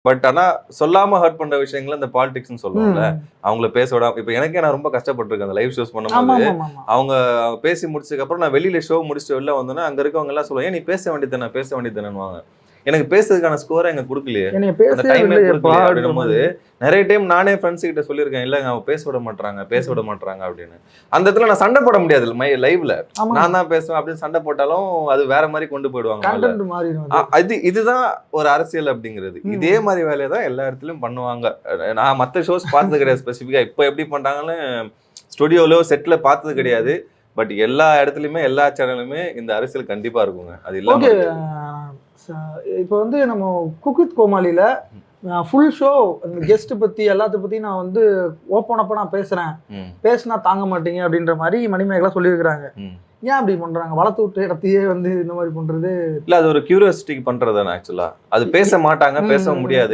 But ஆனா சொல்லாம hurt பண்ற விஷயங்கள இந்த பாலிடிக்ஸ்னு சொல்லுவோம்ல. ம். அவங்கள பேச விடாம இப்ப எனக்கே நான் ரொம்ப கஷ்டப்பட்டுருக்கேன். அந்த லைவ் ஷோஸ் ஆமா, பண்ணும்போது, ஆமா, ஆமா. அவங்க பேசி முடிச்சதுக்கு அப்புறம் நான் வெளியில ஷோ முடிச்சுட்டு வெளில வந்தோனே, அங்க இருக்கவங்க எல்லாம் சொல்லுவாங்க, "ஏன் நீ பேச வேண்டியது தானே, பேச வேண்டியது தானேன்னுவாங்க." எனக்கு பேசுறதுக்கான ஸ்கோர எங்க குடுக்கலையே. என்னைய அந்த பேசவே டைமே விடலையேப்பா குடுக்கலையே அப்படின்ற அப்படின்னும்போது, மாரி. நெறைய டைம் நானே ஃப்ரெண்ட்ஸ் கிட்ட சொல்லியிருக்கேன். இல்லங்க அவங்க பேச விட மாட்றாங்க, பேச விட ம். மாட்றாங்க அப்படின்னு. அந்த இடத்துல நான் சண்டை போட முடியாது லைவ்ல. ஆமா. நான் தான் பேசுவேன் அப்படின்னு சண்டை போட்டாலும், அது வேற மாரி கொண்டு போயிடுவாங்க மேல. கன்டென்ட் மாறிடும் அது. இதுதான் ஒரு அரசியல் அப்படிங்கிறது. இதே ம். மாரி வேலைய தான் எல்லா இடத்துலயும் பண்ணுவாங்க. நான் மத்த ஷோஸ் பார்த்தது கிடையாது ஸ்பெசிஃபிக்கா. இப்ப எப்படி பண்றாங்கன்னு ஸ்டுடியோலோ, செட்ல பார்த்தது கிடையாது. ம். பட் எல்லா இடத்துலயுமே, எல்லா சேனலுமே இந்த அரசியல் கண்டிப்பா இருக்குங்க. அது இல்லாம ஓகே. இருக்காது. ச இப்ப வந்து நம்ம குக் வித் கோமாளில ஃபுல் ஷோ அந்த கெஸ்ட் பத்தி எல்லாத்த பத்தி நான் வந்து ஓப்பன் நான் பேசுறேன். ம். பேசினா தாங்க மாட்டீங்க அப்படின்ற மாரி மணிமேகலை சொல்லியிருக்கிறாங்க. ம். ஏன் அப்படி பண்றாங்க? வளர்த்து விட்ட இடத்தையே வந்து இந்த மாரி பண்றது. இல்ல அது ஒரு கியூரியாசிட்டிக்கு பண்றது தானே ஆக்சுவலா. அது பேச மாட்டாங்க, பேச ம். முடியாது.